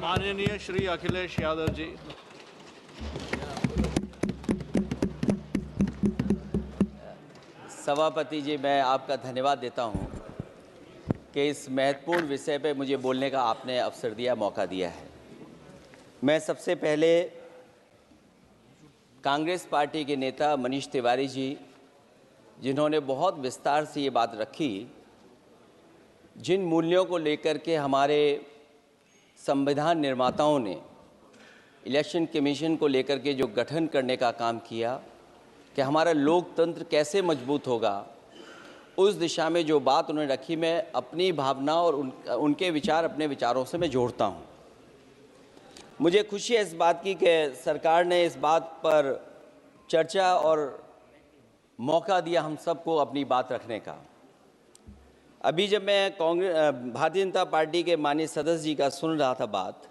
माननीय श्री अखिलेश यादव जी। सभापति जी, मैं आपका धन्यवाद देता हूं कि इस महत्वपूर्ण विषय पे मुझे बोलने का आपने अवसर दिया, मौका दिया है। मैं सबसे पहले कांग्रेस पार्टी के नेता मनीष तिवारी जी, जिन्होंने बहुत विस्तार से ये बात रखी, जिन मूल्यों को लेकर के हमारे संविधान निर्माताओं ने इलेक्शन कमीशन को लेकर के जो गठन करने का काम किया कि हमारा लोकतंत्र कैसे मजबूत होगा, उस दिशा में जो बात उन्होंने रखी, मैं अपनी भावना और उनके विचार अपने विचारों से मैं जोड़ता हूं। मुझे खुशी है इस बात की कि सरकार ने इस बात पर चर्चा और मौका दिया हम सबको अपनी बात रखने का। अभी जब मैं भारतीय जनता पार्टी के माननीय सदस्य जी का सुन रहा था बात,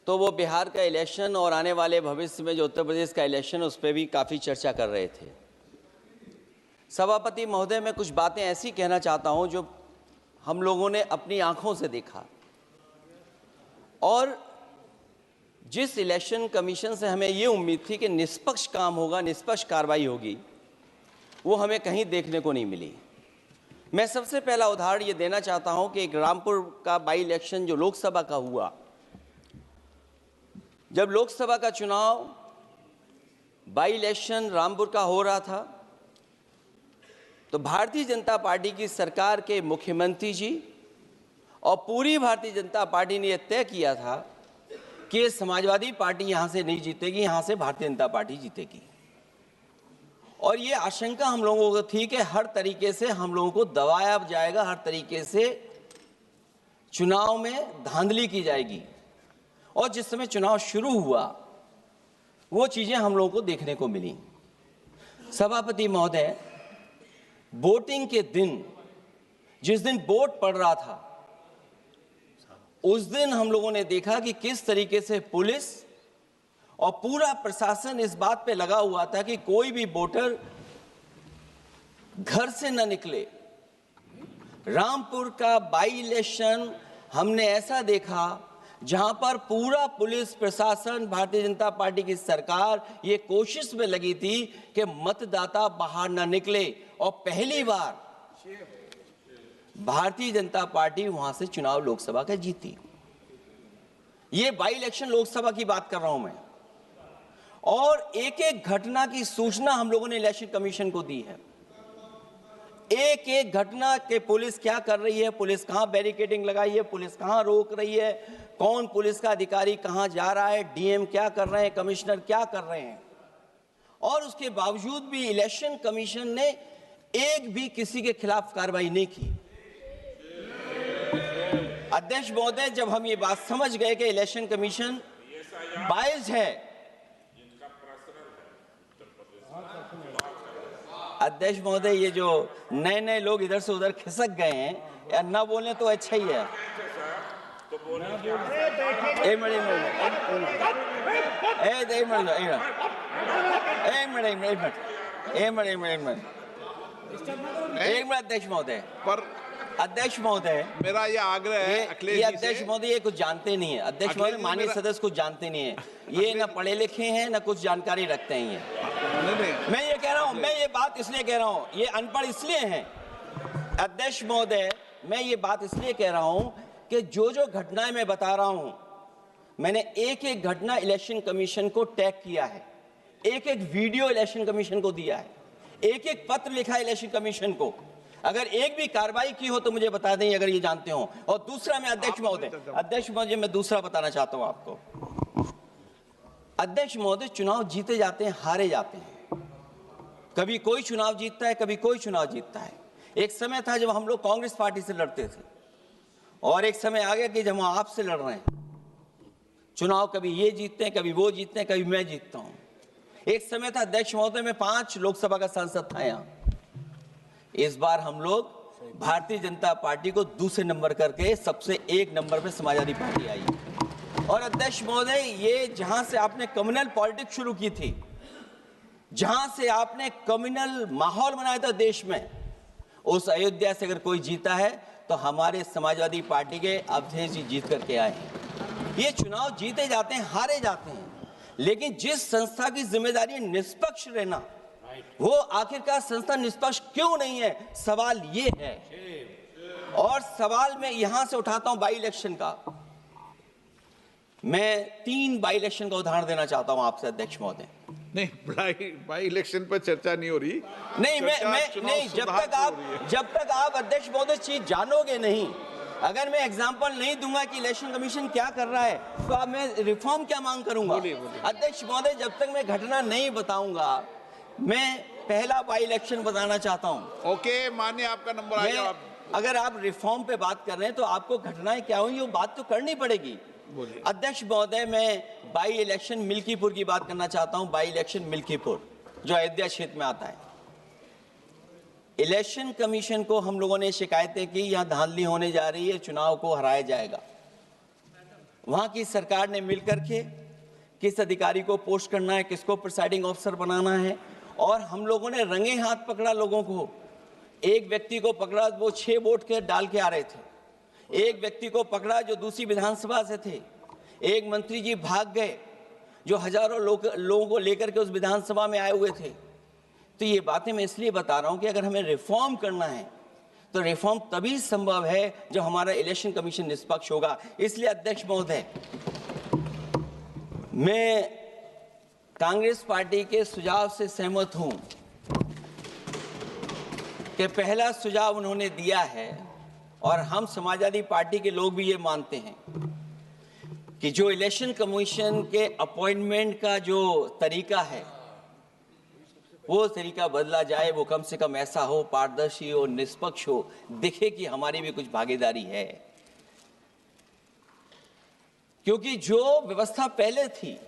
तो वो बिहार का इलेक्शन और आने वाले भविष्य में जो उत्तर प्रदेश का इलेक्शन है उस पर भी काफ़ी चर्चा कर रहे थे। सभापति महोदय, मैं कुछ बातें ऐसी कहना चाहता हूं जो हम लोगों ने अपनी आंखों से देखा, और जिस इलेक्शन कमीशन से हमें ये उम्मीद थी कि निष्पक्ष काम होगा, निष्पक्ष कार्रवाई होगी, वो हमें कहीं देखने को नहीं मिली। मैं सबसे पहला उदाहरण ये देना चाहता हूं कि एक रामपुर का बाई इलेक्शन जो लोकसभा का हुआ, जब लोकसभा का चुनाव बाई इलेक्शन रामपुर का हो रहा था, तो भारतीय जनता पार्टी की सरकार के मुख्यमंत्री जी और पूरी भारतीय जनता पार्टी ने यह तय किया था कि समाजवादी पार्टी यहां से नहीं जीतेगी, यहां से भारतीय जनता पार्टी जीतेगी। और ये आशंका हम लोगों को थी कि हर तरीके से हम लोगों को दबाया जाएगा, हर तरीके से चुनाव में धांधली की जाएगी। और जिस समय चुनाव शुरू हुआ, वो चीजें हम लोगों को देखने को मिली। सभापति महोदय, वोटिंग के दिन, जिस दिन वोट पड़ रहा था, उस दिन हम लोगों ने देखा कि किस तरीके से पुलिस और पूरा प्रशासन इस बात पे लगा हुआ था कि कोई भी वोटर घर से न निकले। रामपुर का बाई इलेक्शन हमने ऐसा देखा जहां पर पूरा पुलिस प्रशासन, भारतीय जनता पार्टी की सरकार ये कोशिश में लगी थी कि मतदाता बाहर न निकले, और पहली बार भारतीय जनता पार्टी वहां से चुनाव लोकसभा का जीती। ये बाई इलेक्शन लोकसभा की बात कर रहा हूं मैं। और एक एक घटना की सूचना हम लोगों ने इलेक्शन कमीशन को दी है। एक एक घटना के पुलिस क्या कर रही है, पुलिस कहां बैरिकेडिंग लगाई है, पुलिस कहां रोक रही है, कौन पुलिस का अधिकारी कहां जा रहा है, डीएम क्या कर रहे हैं, कमिश्नर क्या कर रहे हैं। और उसके बावजूद भी इलेक्शन कमीशन ने एक भी किसी के खिलाफ कार्रवाई नहीं की। अध्यक्ष महोदय, जब हम ये बात समझ गए कि इलेक्शन कमीशन बायस्ड है, अध्यक्ष महोदय, ये जो नए नए लोग इधर से उधर खिसक गए हैं, या ना बोले तो अच्छा ही है। एक मिनट अध्यक्ष महोदय, अध्यक्ष महोदय, मेरा ये आग्रह है अखिलेश जी से। अध्यक्ष महोदय ये कुछ जानते नहीं है, अध्यक्ष महोदय माननीय सदस्य कुछ जानते नहीं है, ये ना पढ़े लिखे हैं ना कुछ जानकारी रखते हैं। ये मैं ये कह रहा हूं, मैं ये बात इसलिए कह रहा हूं, ये अनपढ़ इसलिए हैं अध्यक्ष महोदय, मैं ये बात इसलिए कह रहा हूं कि जो जो घटनाएं मैं बता रहा हूं, मैंने एक एक घटना इलेक्शन कमीशन को टैग किया है, एक एक वीडियो इलेक्शन कमीशन को दिया है, एक एक पत्र लिखा है इलेक्शन कमीशन को। अगर एक भी कार्रवाई की हो तो मुझे बता दें, अगर ये जानते हो। और दूसरा, मैं अध्यक्ष महोदय, मैं दूसरा बताना चाहता हूं आपको। अध्यक्ष महोदय, चुनाव जीते जाते हैं, हारे जाते हैं। कभी कोई चुनाव जीतता है, कभी कोई चुनाव जीतता है। एक समय था जब हम लोग कांग्रेस पार्टी से लड़ते थे, और एक समय आ गया कि जब हम आपसे लड़ रहे हैं। चुनाव कभी ये जीतते हैं, कभी वो जीतते हैं, कभी मैं जीतता हूं। एक समय था अध्यक्ष महोदय, मैं 5 लोकसभा का सांसद था यहां। इस बार हम लोग भारतीय जनता पार्टी को दूसरे नंबर करके सबसे 1 नंबर पे समाजवादी पार्टी आई। और अध्यक्ष महोदय, ये जहां से आपने कम्युनल पॉलिटिक्स शुरू की थी, जहां से आपने कम्युनल माहौल बनाया था देश में, उस अयोध्या से अगर कोई जीता है तो हमारे समाजवादी पार्टी के अवधेश जी जीत करके आए हैं। ये चुनाव जीते जाते हैं, हारे जाते हैं, लेकिन जिस संस्था की जिम्मेदारी निष्पक्ष रहना, वो आखिरकार संस्था निष्पक्ष क्यों नहीं है, सवाल ये है। और सवाल मैं यहां से उठाता हूं बाई इलेक्शन का। मैं 3 बाई इलेक्शन का उदाहरण देना चाहता हूं आपसे अध्यक्ष महोदय। नहीं, बाई इलेक्शन पर चर्चा नहीं हो रही। नहीं, मैं जब तक आप अध्यक्ष महोदय चीज जानोगे नहीं, अगर मैं एग्जांपल नहीं दूंगा कि इलेक्शन कमीशन क्या कर रहा है, तो अब मैं रिफॉर्म क्या मांग करूंगा। अध्यक्ष महोदय, जब तक मैं घटना नहीं बताऊंगा, मैं पहला बाई इलेक्शन बताना चाहता हूं। ओके, मानिए आपका नंबर आ गया। अगर आप रिफॉर्म पे बात कर रहे हैं तो आपको घटनाएं क्या हुई वो बात तो करनी पड़ेगी। अध्यक्ष महोदय, मैं बाई इलेक्शन मिल्कीपुर की बात करना चाहता हूं। बाई इलेक्शन मिल्कीपुर जो अयोध्या क्षेत्र में आता है, इलेक्शन कमीशन को हम लोगों ने शिकायतें की, यहां धांधली होने जा रही है, चुनाव को हराया जाएगा। वहां की सरकार ने मिलकर के किस अधिकारी को पोस्ट करना है, किसको प्रिसाइडिंग ऑफिसर बनाना है, और हम लोगों ने रंगे हाथ पकड़ा लोगों को। एक व्यक्ति को पकड़ा, वो 6 वोट के डाल के आ रहे थे। एक व्यक्ति को पकड़ा जो दूसरी विधानसभा से थे। एक मंत्री जी भाग गए जो हजारों लोगों को लेकर के उस विधानसभा में आए हुए थे। तो ये बातें मैं इसलिए बता रहा हूं कि अगर हमें रिफॉर्म करना है तो रिफॉर्म तभी संभव है जब हमारा इलेक्शन कमीशन निष्पक्ष होगा। इसलिए अध्यक्ष महोदय, मैं कांग्रेस पार्टी के सुझाव से सहमत हूं कि पहला सुझाव उन्होंने दिया है, और हम समाजवादी पार्टी के लोग भी ये मानते हैं कि जो इलेक्शन कमीशन के अपॉइंटमेंट का जो तरीका है वो तरीका बदला जाए। वो कम से कम ऐसा हो, पारदर्शी हो, निष्पक्ष हो, दिखे कि हमारी भी कुछ भागीदारी है। क्योंकि जो व्यवस्था पहले थी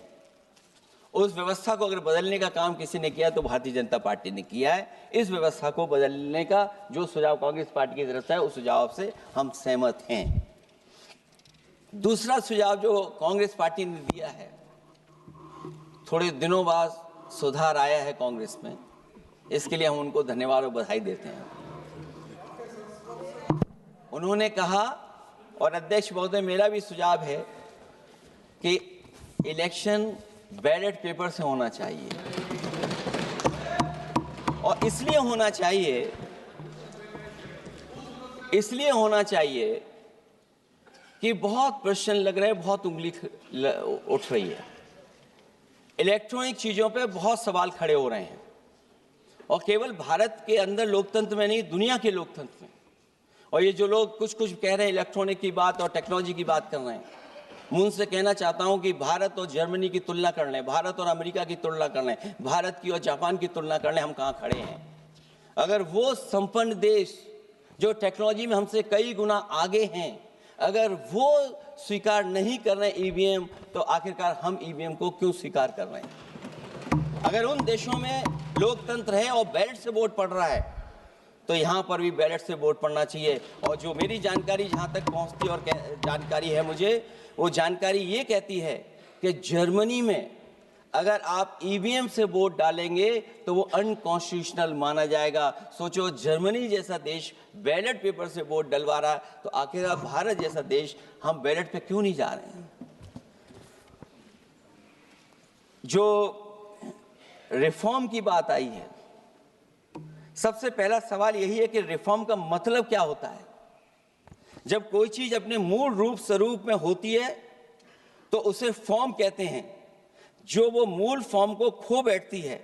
उस व्यवस्था को अगर बदलने का काम किसी ने किया तो भारतीय जनता पार्टी ने किया है। इस व्यवस्था को बदलने का जो सुझाव कांग्रेस पार्टी की तरफ से है, उस सुझाव से हम सहमत हैं। दूसरा सुझाव जो कांग्रेस पार्टी ने दिया है, थोड़े दिनों बाद सुधार आया है कांग्रेस में, इसके लिए हम उनको धन्यवाद और बधाई देते हैं। उन्होंने कहा, और अध्यक्ष महोदय मेरा भी सुझाव है कि इलेक्शन बैलेट पेपर से होना चाहिए, और इसलिए होना चाहिए कि बहुत प्रश्न लग रहे हैं, बहुत उंगली उठ रही है, इलेक्ट्रॉनिक चीजों पे बहुत सवाल खड़े हो रहे हैं, और केवल भारत के अंदर लोकतंत्र में नहीं, दुनिया के लोकतंत्र में। और ये जो लोग कुछ कह रहे हैं इलेक्ट्रॉनिक की बात और टेक्नोलॉजी की बात कर रहे हैं, मैं उनसे कहना चाहता हूं कि भारत और जर्मनी की तुलना कर लें, भारत और अमेरिका की तुलना कर लें, भारत की और जापान की तुलना कर लें, हम कहां खड़े हैं। अगर वो संपन्न देश जो टेक्नोलॉजी में हमसे कई गुना आगे हैं, अगर वो स्वीकार नहीं कर रहे ईवीएम, तो आखिरकार हम ईवीएम को क्यों स्वीकार कर रहे हैं। अगर उन देशों में लोकतंत्र है और बैलेट से वोट पड़ रहा है, तो यहाँ पर भी बैलेट से वोट पड़ना चाहिए। और जो मेरी जानकारी जहाँ तक पहुँचती और जानकारी है मुझे, वो जानकारी ये कहती है कि जर्मनी में अगर आप ईवीएम से वोट डालेंगे तो वो अनकॉन्स्टिट्यूशनल माना जाएगा। सोचो, जर्मनी जैसा देश बैलेट पेपर से वोट डलवा रहा है, तो आखिर भारत जैसा देश हम बैलेट पे क्यों नहीं जा रहे हैं। जो रिफॉर्म की बात आई है, सबसे पहला सवाल यही है कि रिफॉर्म का मतलब क्या होता है। जब कोई चीज अपने मूल रूप स्वरूप में होती है तो उसे फॉर्म कहते हैं। जो वो मूल फॉर्म को खो बैठती है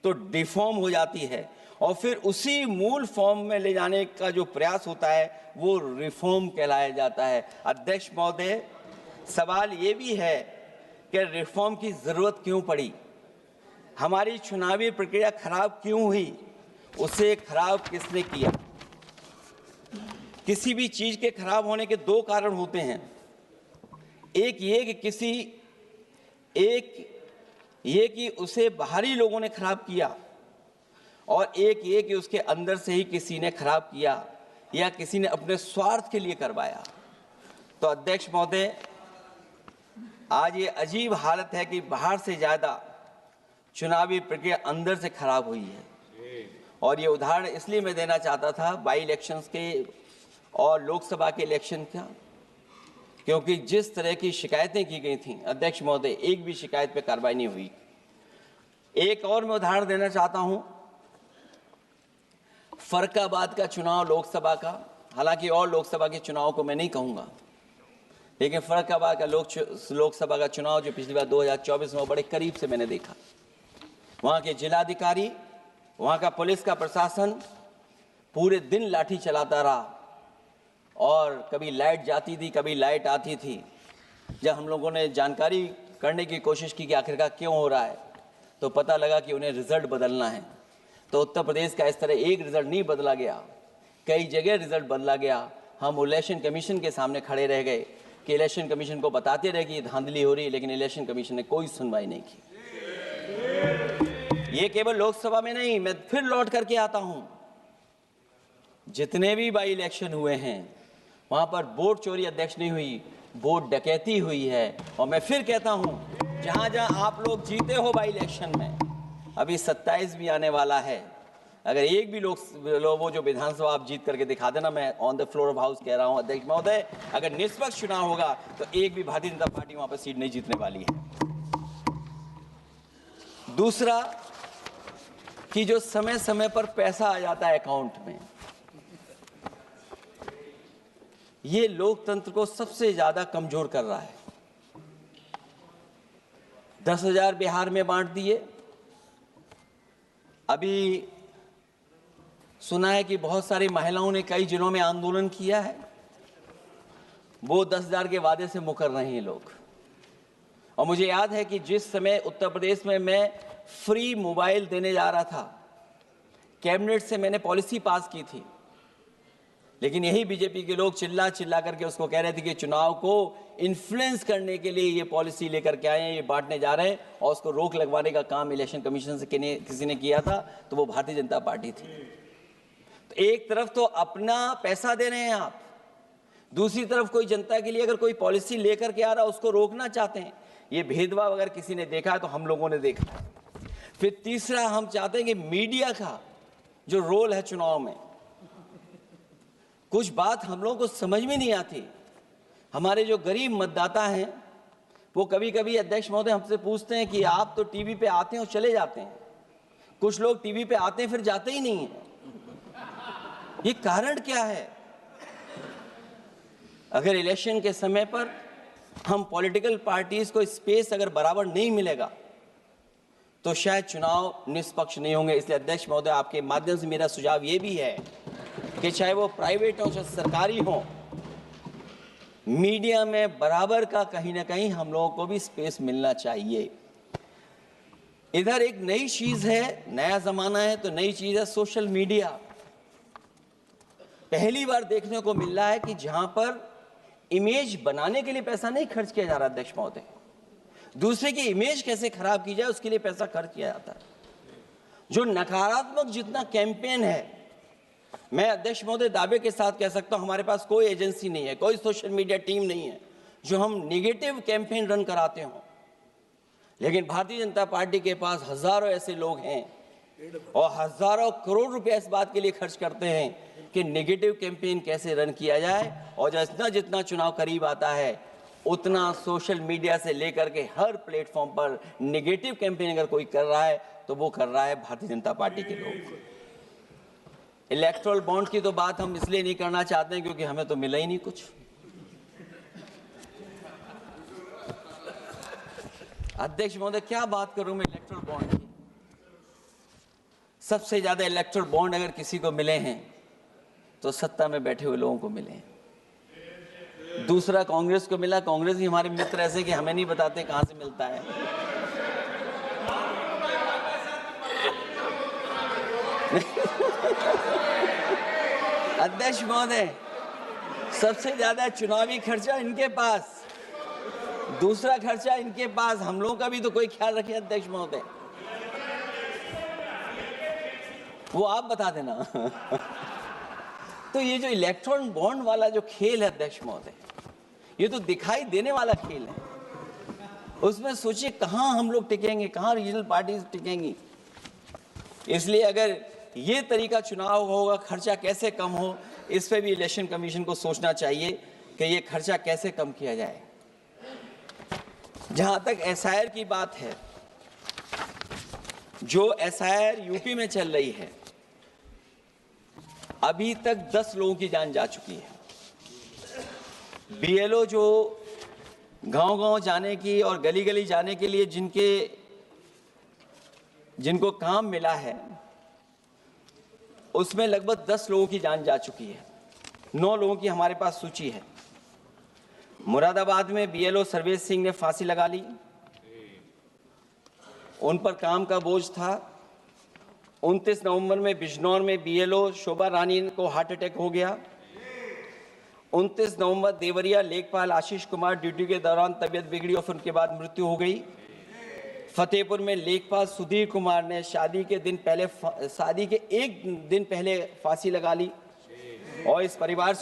तो डिफॉर्म हो जाती है, और फिर उसी मूल फॉर्म में ले जाने का जो प्रयास होता है वो रिफॉर्म कहलाया जाता है। अध्यक्ष महोदय, सवाल ये भी है कि रिफॉर्म की जरूरत क्यों पड़ी, हमारी चुनावी प्रक्रिया खराब क्यों हुई, उसे खराब किसने किया। किसी भी चीज के खराब होने के 2 कारण होते हैं। एक ये कि उसे बाहरी लोगों ने खराब किया, और एक ये कि उसके अंदर से ही किसी ने खराब किया या किसी ने अपने स्वार्थ के लिए करवाया। तो अध्यक्ष महोदय, आज ये अजीब हालत है कि बाहर से ज्यादा चुनावी प्रक्रिया अंदर से खराब हुई है। और ये उदाहरण इसलिए मैं देना चाहता था बाई इलेक्शंस के और लोकसभा के इलेक्शन का, क्योंकि जिस तरह की शिकायतें की गई थीं अध्यक्ष महोदय, एक भी शिकायत पे कार्रवाई नहीं हुई। एक और मैं उदाहरण देना चाहता हूं, फर्रुखाबाद का चुनाव लोकसभा का, हालांकि और लोकसभा के चुनाव को मैं नहीं कहूंगा, लेकिन फर्रुखाबाद का लोकसभा का चुनाव जो पिछली बार 2024 में बड़े करीब से मैंने देखा। वहां के जिलाधिकारी, वहां का पुलिस का प्रशासन पूरे दिन लाठी चलाता रहा और कभी लाइट जाती थी, कभी लाइट आती थी। जब हम लोगों ने जानकारी करने की कोशिश की कि आखिरकार क्यों हो रहा है, तो पता लगा कि उन्हें रिजल्ट बदलना है। तो उत्तर प्रदेश का इस तरह एक रिजल्ट नहीं बदला गया, कई जगह रिजल्ट बदला गया। हम इलेक्शन कमीशन के सामने खड़े रह गए कि इलेक्शन कमीशन को बताते रहे कि धांधली हो रही है, लेकिन इलेक्शन कमीशन ने कोई सुनवाई नहीं की। ये केवल लोकसभा में नहीं, मैं फिर लौट करके आता हूं, जितने भी बाई इलेक्शन हुए हैं वहां पर वोट चोरी अध्यक्ष नहीं हुई, वोट डकैती हुई है। और मैं फिर कहता हूं, जहां जहां आप लोग जीते हो बाई इलेक्शन में, अभी 27 भी आने वाला है, अगर एक भी लोग वो जो विधानसभा आप जीत करके दिखा देना, मैं on the floor of house कह रहा हूं अध्यक्ष महोदय, अगर निष्पक्ष चुनाव होगा तो एक भी भारतीय जनता पार्टी वहां पर सीट नहीं जीतने वाली है। दूसरा कि जो समय समय पर पैसा आ जाता है अकाउंट में, ये लोकतंत्र को सबसे ज्यादा कमजोर कर रहा है। 10,000 बिहार में बांट दिए। अभी सुना है कि बहुत सारी महिलाओं ने कई जिलों में आंदोलन किया है, वो 10,000 के वादे से मुकर रहे हैं लोग। और मुझे याद है कि जिस समय उत्तर प्रदेश में मैं फ्री मोबाइल देने जा रहा था, कैबिनेट से मैंने पॉलिसी पास की थी, लेकिन यही बीजेपी के लोग चिल्ला चिल्ला करके उसको कह रहे थे कि चुनाव को इन्फ्लुएंस करने के लिए ये पॉलिसी लेकर के आए हैं, ये बांटने जा रहे हैं, और उसको रोक लगवाने का काम इलेक्शन कमीशन से किसी ने किया था, तो वो भारतीय जनता पार्टी थी। तो एक तरफ तो अपना पैसा दे रहे हैं आप, दूसरी तरफ कोई जनता के लिए अगर कोई पॉलिसी लेकर के आ रहा है उसको रोकना चाहते हैं। ये भेदभाव अगर किसी ने देखा है तो हम लोगों ने देखा है। फिर तीसरा, हम चाहते हैं कि मीडिया का जो रोल है चुनाव में, कुछ बात हम लोगों को समझ में नहीं आती। हमारे जो गरीब मतदाता हैं वो कभी कभी अध्यक्ष महोदय हमसे पूछते हैं कि आप तो टीवी पे आते हैं और चले जाते हैं, कुछ लोग टीवी पे आते हैं फिर जाते ही नहीं हैं। ये कारण क्या है? अगर इलेक्शन के समय पर हम पॉलिटिकल पार्टीज को स्पेस अगर बराबर नहीं मिलेगा तो शायद चुनाव निष्पक्ष नहीं होंगे। इसलिए अध्यक्ष महोदय, आपके माध्यम से मेरा सुझाव ये भी है कि चाहे वो प्राइवेट हो चाहे सरकारी हो, मीडिया में बराबर का कहीं ना कहीं हम लोगों को भी स्पेस मिलना चाहिए। इधर एक नई चीज है, नया जमाना है, तो नई चीज है सोशल मीडिया। पहली बार देखने को मिल रहा है कि जहां पर इमेज बनाने के लिए पैसा नहीं खर्च किया जा रहा अध्यक्ष महोदय, दूसरे की इमेज कैसे खराब की जाए उसके लिए पैसा खर्च किया जाता है। जो नकारात्मक जितना कैंपेन है, मैं अध्यक्ष महोदय दावे के साथ कह सकता हूं, हमारे पास कोई एजेंसी नहीं है, कोई सोशल मीडिया टीम नहीं है जो हम नेगेटिव कैंपेन रन कराते हो। लेकिन भारतीय जनता पार्टी के पास हजारों ऐसे लोग हैं और हजारों करोड़ रुपए इस बात के लिए खर्च करते हैं कि नेगेटिव कैंपेन कैसे रन किया जाए। और जितना जितना चुनाव करीब आता है उतना सोशल मीडिया से लेकर के हर प्लेटफॉर्म पर नेगेटिव कैंपेन अगर कोई कर रहा है तो वो कर रहा है भारतीय जनता पार्टी के लोग। इलेक्टोरल बॉन्ड की तो बात हम इसलिए नहीं करना चाहते हैं क्योंकि हमें तो मिला ही नहीं कुछ। अध्यक्ष महोदय, क्या बात करूं मैं इलेक्टोरल बॉन्ड की? सबसे ज्यादा इलेक्टोरल बॉन्ड अगर किसी को मिले हैं तो सत्ता में बैठे हुए लोगों को मिले हैं। दूसरा कांग्रेस को मिला। कांग्रेस ही हमारे मित्र ऐसे कि हमें नहीं बताते कहां से मिलता है। अध्यक्ष महोदय, सबसे ज्यादा चुनावी खर्चा इनके पास, दूसरा खर्चा इनके पास। हम लोगों का भी तो कोई ख्याल रखे अध्यक्ष महोदय, वो आप बता देना। तो ये जो इलेक्ट्रॉन बॉन्ड वाला जो खेल है अध्यक्ष महोदय, ये तो दिखाई देने वाला खेल है। उसमें सोचिए कहां हम लोग टिकेंगे, कहां रीजनल पार्टीज टिकेंगी। इसलिए अगर ये तरीका चुनाव होगा, खर्चा कैसे कम हो, इस पे भी इलेक्शन कमीशन को सोचना चाहिए कि ये खर्चा कैसे कम किया जाए। जहां तक एसआईआर की बात है, जो एसआईआर यूपी में चल रही है, अभी तक 10 लोगों की जान जा चुकी है। बीएलओ जो गांव-गांव जाने की और गली-गली जाने के लिए जिनको काम मिला है, उसमें लगभग 10 लोगों की जान जा चुकी है। 9 लोगों की हमारे पास सूची है। मुरादाबाद में बीएलओ सर्वेश सिंह ने फांसी लगा ली, उन पर काम का बोझ था। 29 नवंबर में बिजनौर में बीएलओ शोभा रानी को हार्ट अटैक हो गया। 29 नवंबर देवरिया लेखपाल आशीष कुमार ड्यूटी के दौरान तबीयत बिगड़ी और फिर उनके बाद मृत्यु हो गई। फतेहपुर में लेखपाल सुधीर कुमार ने शादी के एक दिन पहले फांसी लगा ली। और इस परिवार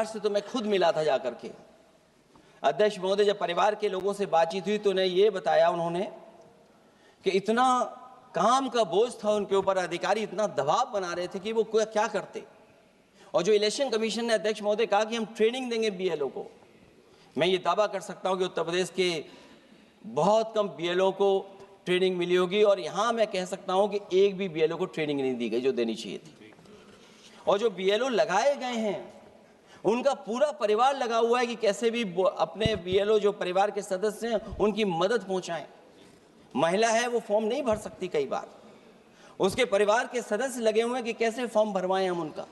से तो मैं खुद मिला था जाकर के। अध्यक्ष महोदय, जब परिवार के लोगों से बातचीत हुई तो उन्हें ये बताया उन्होंने कि इतना काम का बोझ था उनके ऊपर, अधिकारी इतना दबाव बना रहे थे कि वो क्या करते। और जो इलेक्शन कमीशन ने अध्यक्ष महोदय कहा कि हम ट्रेनिंग देंगे बीएलओ को, मैं ये दावा कर सकता हूं कि उत्तर प्रदेश के बहुत कम बीएलओ को ट्रेनिंग मिली होगी। और यहां मैं कह सकता हूं कि एक भी बीएलओ को ट्रेनिंग नहीं दी गई जो देनी चाहिए थी। और जो बीएलओ लगाए गए हैं, उनका पूरा परिवार लगा हुआ है कि कैसे भी अपने बीएलओ जो परिवार के सदस्य हैं उनकी मदद पहुंचाएं। महिला है, वो फॉर्म नहीं भर सकती, कई बार उसके परिवार के सदस्य लगे हुए हैं कि कैसे फॉर्म भरवाएं हम उनका।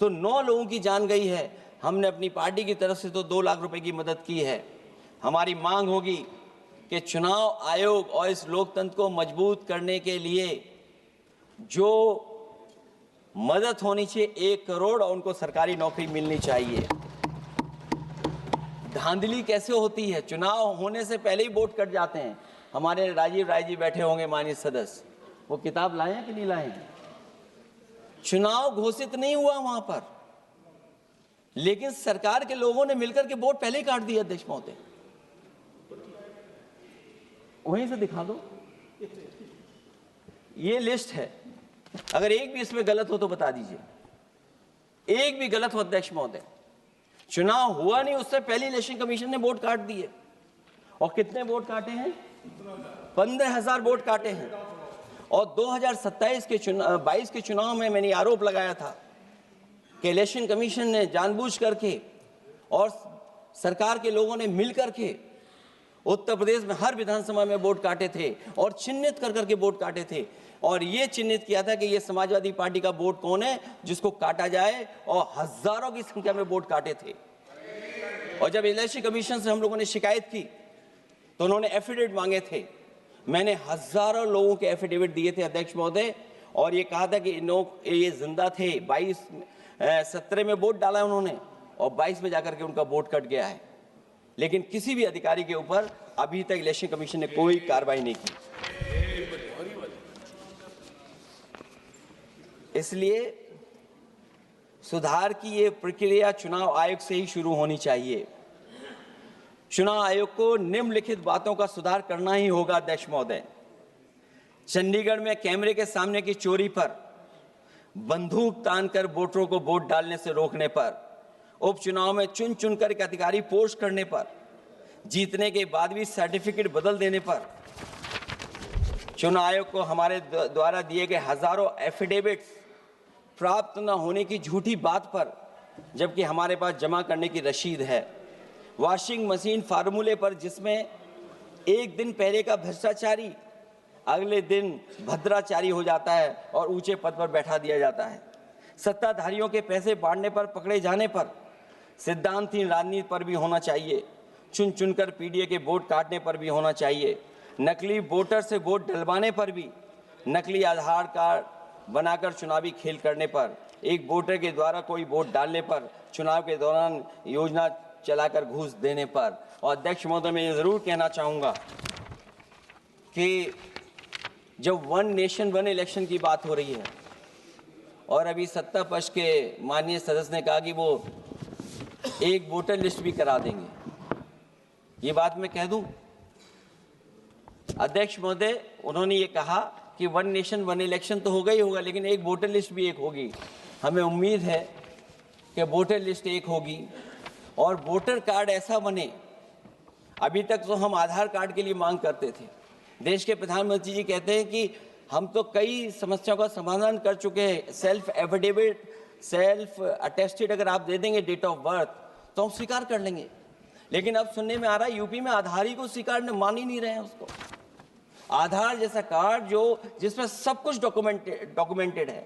तो 9 लोगों की जान गई है। हमने अपनी पार्टी की तरफ से तो 2 लाख रुपए की मदद की है। हमारी मांग होगी कि चुनाव आयोग और इस लोकतंत्र को मजबूत करने के लिए जो मदद होनी चाहिए 1 करोड़, और उनको सरकारी नौकरी मिलनी चाहिए। धांधली कैसे होती है, चुनाव होने से पहले ही वोट कट जाते हैं। हमारे राजीव राय जी बैठे होंगे माननीय सदस्य, वो किताब लाए हैं कि नहीं लाए हैं? चुनाव घोषित नहीं हुआ वहां पर, लेकिन सरकार के लोगों ने मिलकर के वोट पहले ही काट दिया। अध्यक्ष महोदय, वहीं से दिखा दो, ये लिस्ट है। अगर एक भी इसमें गलत हो तो बता दीजिए, एक भी गलत हो अध्यक्ष महोदय। चुनाव हुआ नहीं, उससे पहले इलेक्शन कमीशन ने वोट काट दिए। और कितने वोट काटे हैं? 15,000 वोट काटे हैं। और 2027 के 22 के चुनाव में मैंने आरोप लगाया था कि इलेक्शन कमीशन ने जानबूझ करके और सरकार के लोगों ने मिल करके उत्तर प्रदेश में हर विधानसभा में वोट काटे थे और चिन्हित कर करके वोट काटे थे। और ये चिन्हित किया था कि ये समाजवादी पार्टी का वोट कौन है जिसको काटा जाए, और हजारों की संख्या में वोट काटे थे। और जब इलेक्शन कमीशन से हम लोगों ने शिकायत की तो उन्होंने एफिडेविट मांगे थे। मैंने हजारों लोगों के एफिडेविट दिए थे अध्यक्ष महोदय, और ये कहा था कि ये जिंदा थे। 17 में वोट डाला उन्होंने और 22 में जाकर के उनका वोट कट गया है। लेकिन किसी भी अधिकारी के ऊपर अभी तक इलेक्शन कमीशन ने कोई कार्रवाई नहीं की। इसलिए सुधार की ये प्रक्रिया चुनाव आयोग से ही शुरू होनी चाहिए। चुनाव आयोग को निम्नलिखित बातों का सुधार करना ही होगा अध्यक्ष महोदय। चंडीगढ़ में कैमरे के सामने की चोरी पर, बंदूक तानकर वोटरों को वोट डालने से रोकने पर, उपचुनाव में चुन चुनकर एक अधिकारी पोस्ट करने पर, जीतने के बाद भी सर्टिफिकेट बदल देने पर, चुनाव आयोग को हमारे द्वारा दिए गए हजारों एफिडेविट्स प्राप्त न होने की झूठी बात पर, जबकि हमारे पास जमा करने की रसीद है, वॉशिंग मशीन फार्मूले पर जिसमें एक दिन पहले का भ्रष्टाचारी अगले दिन भद्राचारी हो जाता है और ऊंचे पद पर बैठा दिया जाता है, सत्ताधारियों के पैसे बांटने पर पकड़े जाने पर, सिद्धांतहीन राजनीति पर भी होना चाहिए, चुन चुनकर पीडीए के वोट काटने पर भी होना चाहिए, नकली वोटर से वोट डलवाने पर भी, नकली आधार कार्ड बनाकर चुनावी खेल करने पर, एक वोटर के द्वारा कोई वोट डालने पर, चुनाव के दौरान योजना चलाकर घूस देने पर। और अध्यक्ष महोदय, मैं ये जरूर कहना चाहूँगा कि जब 1 नेशन 1 इलेक्शन की बात हो रही है और अभी सत्ता पक्ष के माननीय सदस्य ने कहा कि वो एक वोटर लिस्ट भी करा देंगे, ये बात मैं कह दूं अध्यक्ष महोदय, उन्होंने ये कहा कि 1 नेशन 1 इलेक्शन तो होगा ही होगा, लेकिन एक वोटर लिस्ट भी एक होगी। हमें उम्मीद है कि वोटर लिस्ट एक होगी और वोटर कार्ड ऐसा बने। अभी तक तो हम आधार कार्ड के लिए मांग करते थे। देश के प्रधानमंत्री जी कहते हैं कि हम तो कई समस्याओं का समाधान कर चुके हैं। सेल्फ एफिडेविट, सेल्फ अटेस्टेड अगर आप दे देंगे डेट ऑफ बर्थ तो हम स्वीकार कर लेंगे। लेकिन अब सुनने में आ रहा है यूपी में आधार ही को स्वीकार मान ही नहीं रहे हैं उसको। आधार जैसा कार्ड जो जिसमें सब कुछ डॉक्यूमेंटेड है,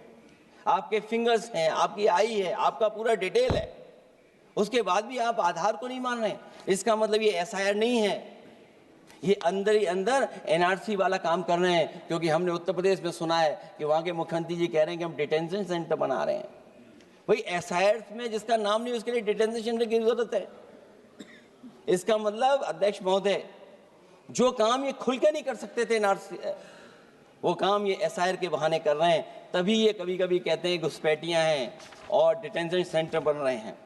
आपके फिंगर्स हैं, आपकी आई है, आपका पूरा डिटेल है, उसके बाद भी आप आधार को नहीं मान रहे। इसका मतलब ये एसआईआर नहीं है, ये अंदर ही अंदर एनआरसी वाला काम कर रहे हैं। क्योंकि हमने उत्तर प्रदेश में सुना है कि वहाँ के मुख्यमंत्री जी कह रहे हैं कि हम डिटेंशन सेंटर बना रहे हैं। भाई एसआईआर में जिसका नाम नहीं उसके लिए डिटेंशन सेंटर की जरूरत है। इसका मतलब अध्यक्ष महोदय, जो काम ये खुल के नहीं कर सकते थे एनआरसी, वो काम ये एसआईआर के बहाने कर रहे हैं। तभी ये कभी कभी कहते हैं घुसपैठियां हैं और डिटेंशन सेंटर बन रहे हैं।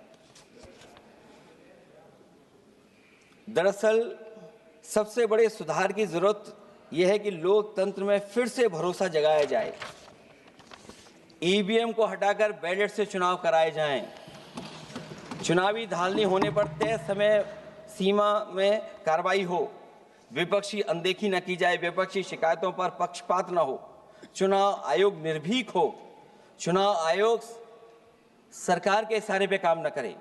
दरअसल सबसे बड़े सुधार की जरूरत यह है कि लोकतंत्र में फिर से भरोसा जगाया जाए। ईवीएम को हटाकर बैलेट से चुनाव कराए जाएं। चुनावी धांधली होने पर तय समय सीमा में कार्रवाई हो। विपक्षी अनदेखी न की जाए। विपक्षी शिकायतों पर पक्षपात न हो। चुनाव आयोग निर्भीक हो। चुनाव आयोग सरकार के इशारे पे काम न करे।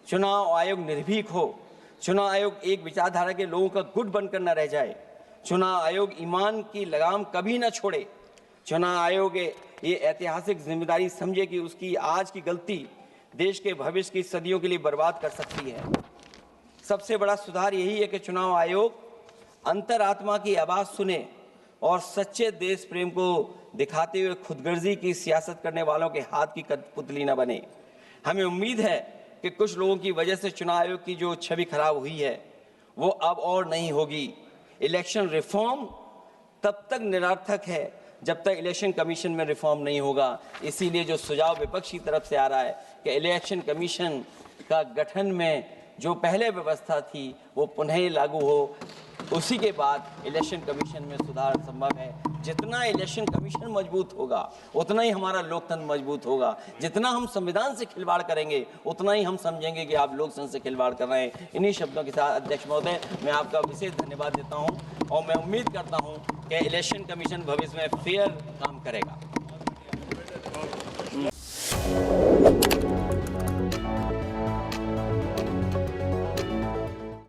चुनाव आयोग निर्भीक हो। चुनाव आयोग एक विचारधारा के लोगों का गुट बनकर न रह जाए। चुनाव आयोग ईमान की लगाम कभी न छोड़े। चुनाव आयोग ये ऐतिहासिक जिम्मेदारी समझे कि उसकी आज की गलती देश के भविष्य की सदियों के लिए बर्बाद कर सकती है। सबसे बड़ा सुधार यही है कि चुनाव आयोग अंतरात्मा की आवाज सुने और सच्चे देश प्रेम को दिखाते हुए खुदगर्जी की सियासत करने वालों के हाथ की कठपुतली न बने। हमें उम्मीद है कि कुछ लोगों की वजह से चुनाव आयोग की जो छवि खराब हुई है वो अब और नहीं होगी। इलेक्शन रिफॉर्म तब तक निरर्थक है जब तक इलेक्शन कमीशन में रिफॉर्म नहीं होगा। इसीलिए जो सुझाव विपक्ष की तरफ से आ रहा है कि इलेक्शन कमीशन का गठन में जो पहले व्यवस्था थी वो पुनः लागू हो, उसी के बाद इलेक्शन कमीशन में सुधार संभव है। जितना इलेक्शन कमीशन मजबूत होगा उतना ही हमारा लोकतंत्र मजबूत होगा। जितना हम संविधान से खिलवाड़ करेंगे उतना ही हम समझेंगे कि आप लोकतंत्र से खिलवाड़ कर रहे हैं। इन्हीं शब्दों के साथ अध्यक्ष महोदय मैं आपका विशेष धन्यवाद देता हूं और मैं उम्मीद करता हूं कि इलेक्शन कमीशन भविष्य में फेयर काम करेगा।